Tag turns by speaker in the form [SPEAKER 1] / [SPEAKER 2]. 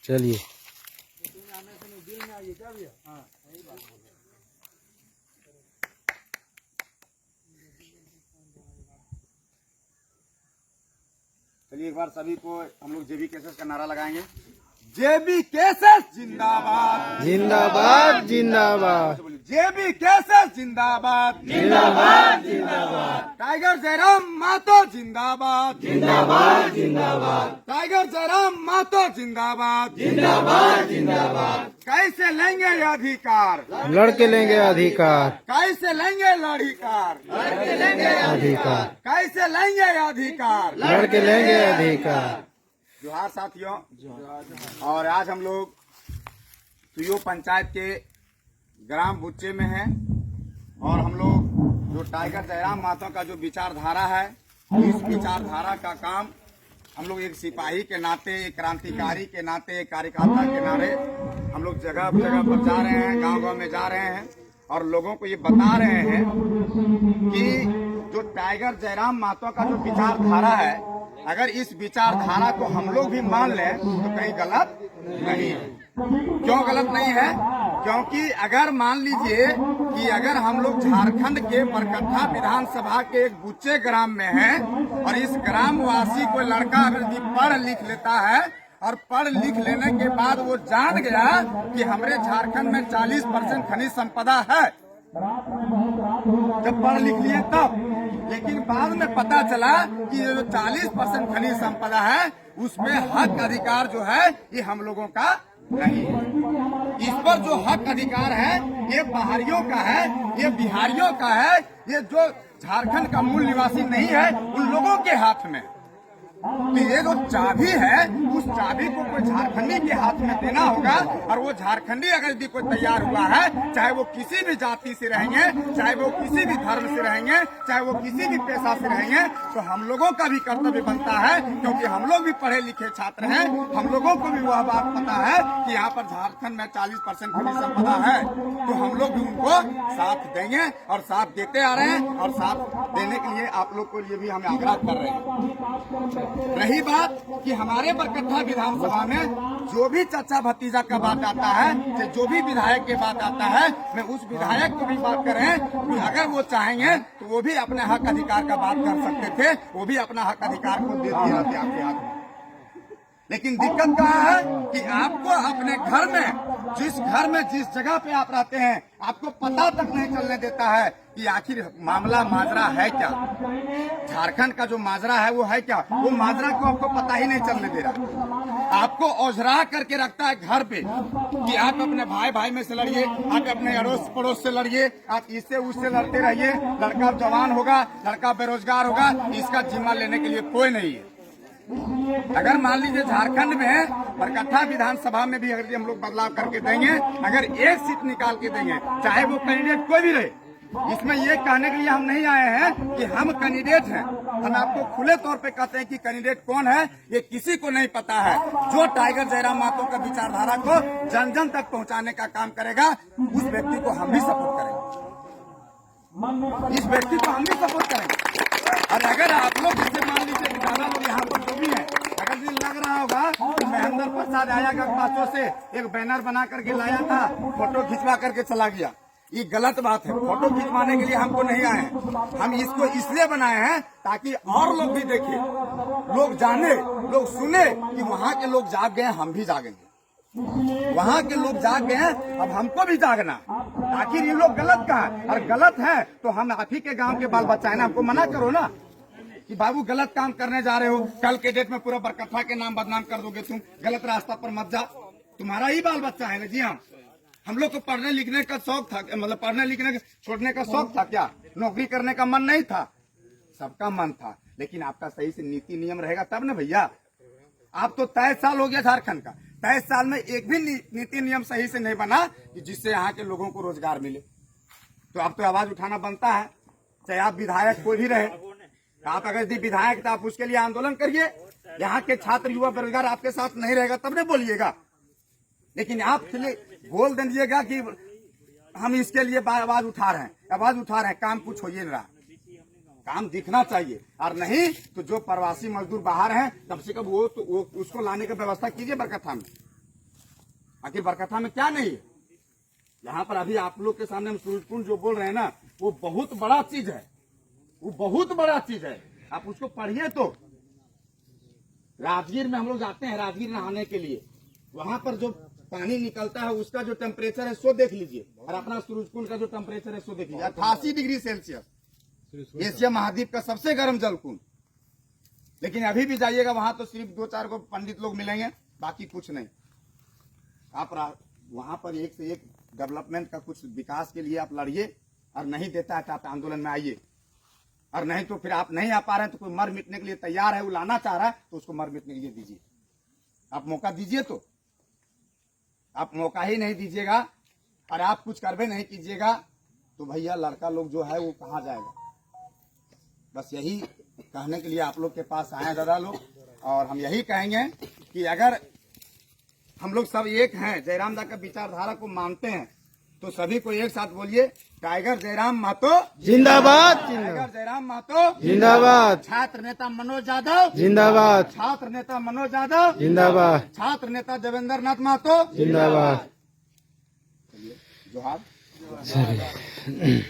[SPEAKER 1] चलिए
[SPEAKER 2] चलिए एक बार सभी को हम लोग जेबी केसेस का नारा लगाएंगे। जेबी केसेस जिंदाबाद,
[SPEAKER 1] जिंदाबाद जिंदाबाद,
[SPEAKER 2] जेबी केसेस जिंदाबाद,
[SPEAKER 1] जिंदाबाद जिंदाबाद,
[SPEAKER 2] टाइगर जयराम मातो जिंदाबाद,
[SPEAKER 1] जिंदाबाद जिंदाबाद,
[SPEAKER 2] टाइगर जयराम मातो जिंदाबाद,
[SPEAKER 1] जिंदाबाद जिंदाबाद।
[SPEAKER 2] कैसे लेंगे ये अधिकार,
[SPEAKER 1] लड़के लेंगे अधिकार,
[SPEAKER 2] कैसे लेंगे लड़ीकार,
[SPEAKER 1] अधिकार,
[SPEAKER 2] कैसे लेंगे ये अधिकार।
[SPEAKER 1] लड़के लेंगे अधिकार।
[SPEAKER 2] जोहार साथियों, और आज हम लोग सुयो पंचायत के ग्राम बुच्चे में हैं और हम लोग जो टाइगर जयराम मातो का जो विचारधारा है, इस विचारधारा का काम हम लोग एक सिपाही के नाते, एक क्रांतिकारी के नाते, एक कार्यकर्ता के नाते हम लोग जगह जगह पर जा रहे हैं, गांव गांव में जा रहे हैं और लोगों को ये बता रहे हैं कि जो टाइगर जयराम मातो का जो विचारधारा है, अगर इस विचारधारा को हम लोग भी मान लें तो कहीं गलत नहीं है। क्यों गलत नहीं है? क्योंकि अगर मान लीजिए कि अगर हम लोग झारखंड के बरकट्ठा विधानसभा के एक बुच्चे ग्राम में हैं और इस ग्रामवासी को लड़का अगर यदि पढ़ लिख लेता है और पढ़ लिख लेने के बाद वो जान गया कि हमारे झारखंड में 40% खनिज संपदा है, जब पढ़ लिख लिए तब, लेकिन बाद में पता चला कि ये जो 40% खनिज संपदा है उसमें हक अधिकार जो है ये हम लोगों का नहीं है। इस पर जो हक अधिकार है ये पहाड़ियों का है, ये बिहारियों का है, ये जो झारखंड का मूल निवासी नहीं है उन लोगों के हाथ में। तो ये जो चाबी है उस चाबी को कोई झारखंडी के हाथ में देना होगा और वो झारखंडी अगर यदि कोई तैयार हुआ है, चाहे वो किसी भी जाति से रहेंगे, चाहे वो किसी भी धर्म से रहेंगे, चाहे वो किसी भी पेशा से रहेंगे, तो हम लोगों का भी कर्तव्य बनता है, क्योंकि हम लोग भी पढ़े लिखे छात्र हैं, हम लोगों को भी वह बात पता है कि यहाँ पर झारखंड में 40% खनिज संपदा है, तो हम लोग भी उनको साथ देंगे और साथ देते आ रहे हैं और साथ देने के लिए आप लोग को लिए भी हम आग्रह कर रहे हैं। रही बात कि हमारे बरकट्ठा विधानसभा में जो भी चाचा भतीजा का बात आता है, जो भी विधायक के बात आता है, मैं उस विधायक को भी बात करें कि अगर वो चाहेंगे तो वो भी अपने हक अधिकार का बात कर सकते थे, वो भी अपना हक अधिकार को दे दिए रहते आपके हाथ में। लेकिन दिक्कत कहाँ है कि आपको अपने घर में, जिस घर में जिस जगह पे आप रहते हैं, आपको पता तक नहीं चलने देता है कि आखिर मामला माजरा है क्या, झारखंड का जो माजरा है वो है क्या, वो माजरा को आपको पता ही नहीं चलने दे रहा। आपको ओझरा करके रखता है घर पे कि आप अपने भाई भाई में से लड़िए, आप अपने अड़ोस पड़ोस से लड़िए, आप इससे उससे लड़ते रहिए, लड़का जवान होगा, लड़का बेरोजगार होगा, इसका जिम्मा लेने के लिए कोई नहीं है। अगर मान लीजिए झारखंड में बरकट्ठा विधानसभा में भी अगर हम लोग बदलाव करके देंगे, अगर एक सीट निकाल के देंगे, चाहे वो कैंडिडेट कोई भी रहे, इसमें ये कहने के लिए हम नहीं आए हैं कि हम कैंडिडेट हैं, हम आपको खुले तौर पे कहते हैं कि कैंडिडेट कौन है ये किसी को नहीं पता है। जो टाइगर जयराम मातो का विचारधारा को जन जन तक पहुंचाने का काम करेगा, उस व्यक्ति को हम भी सपोर्ट करेंगे, इस व्यक्ति को हम भी सपोर्ट करेंगे। और अगर आप लोग जैसे मान लीजिए ज्यादा लोग यहाँ पर जो भी है, अगर दिन लग रहा होगा तो महेंद्र प्रसाद आया पासों से एक बैनर बना करके लाया था, फोटो खिंचवा करके चला गया, ये गलत बात है। फोटो खिंचवाने के लिए हमको नहीं आए हैं, हम इसको इसलिए बनाए हैं ताकि और लोग भी देखें, लोग जाने, लोग सुने कि वहाँ के लोग जाग गए, हम भी जागेंगे, वहाँ के लोग जाग गए हैं, अब हमको भी जागना। आखिर ये लोग गलत कहा, और गलत है तो हम आप ही के गांव के बाल बच्चा है ना, हमको मना करो ना कि बाबू गलत काम करने जा रहे हो, कल के डेट में पूरा बरकट्ठा के नाम बदनाम कर दोगे, तुम गलत रास्ता पर मत जा, तुम्हारा ही बाल बच्चा है ना। जी हाँ, हम लोग को पढ़ने लिखने का शौक था, मतलब पढ़ने लिखने छोड़ने का शौक था क्या, नौकरी करने का मन नहीं था, सबका मन था, लेकिन आपका सही से नीति नियम रहेगा तब ना भैया। आप तो 23 साल हो गया झारखंड का, 23 साल में एक भी नीति नियम सही से नहीं बना कि जिससे यहाँ के लोगों को रोजगार मिले। तो अब तो आवाज उठाना बनता है, चाहे आप विधायक कोई भी रहे, आप अगर यदि विधायक तो आप उसके लिए आंदोलन करिए, यहाँ के छात्र युवा बेरोजगार आपके साथ नहीं रहेगा तब नहीं बोलिएगा, लेकिन आप बोल दीजिएगा कि हम इसके लिए आवाज उठा रहे हैं, आवाज उठा रहे हैं, काम कुछ हो ही नहीं रहा। काम दिखना चाहिए, और नहीं तो जो प्रवासी मजदूर बाहर हैं कम से कम वो उसको लाने की व्यवस्था कीजिए बरकट्ठा में। आखिर बरकट्ठा में क्या नहीं है? यहाँ पर अभी आप लोग के सामने हम सूरजकुंड जो बोल रहे हैं ना, वो बहुत बड़ा चीज है, वो बहुत बड़ा चीज है। आप उसको पढ़िए। तो राजगीर में हम लोग जाते हैं, राजगीर नहाने के लिए, वहां पर जो पानी निकलता है उसका जो टेम्परेचर है सो देख लीजिए, और अपना सूरजकुंड का जो टेम्परेचर है सो देख लीजिए, 88 डिग्री सेल्सियस। एशिया महाद्वीप का सबसे गर्म जल कुंड। लेकिन अभी भी जाइएगा वहां तो सिर्फ 2-4 को पंडित लोग मिलेंगे, बाकी कुछ नहीं। आप वहां पर एक से एक डेवलपमेंट का कुछ विकास के लिए आप लड़िए, और नहीं देता है तो आप आंदोलन में आइए, और नहीं तो फिर आप नहीं आ पा रहे हैं तो कोई मर मिटने के लिए तैयार है, वो लाना चाह रहा है तो उसको मर मिटने के लिए दीजिए। आप मौका दीजिए। तो आप मौका ही नहीं दीजिएगा और आप कुछ करवे नहीं कीजिएगा तो भैया लड़का लोग जो है वो कहाँ जाएगा। बस यही कहने के लिए आप लोग के पास आए दादा लोग, और हम यही कहेंगे कि अगर हम लोग सब एक हैं, जयराम दा का विचारधारा को मानते हैं, तो सभी को एक साथ बोलिए, टाइगर जयराम महतो
[SPEAKER 1] जिंदाबाद।
[SPEAKER 2] टाइगर जयराम महतो
[SPEAKER 1] जिंदाबाद।
[SPEAKER 2] छात्र नेता मनोज यादव
[SPEAKER 1] जिंदाबाद।
[SPEAKER 2] छात्र नेता मनोज यादव
[SPEAKER 1] जिंदाबाद।
[SPEAKER 2] छात्र नेता देवेंद्र नाथ महतो
[SPEAKER 1] जिंदाबाद।
[SPEAKER 2] जोहार।
[SPEAKER 1] चलिए।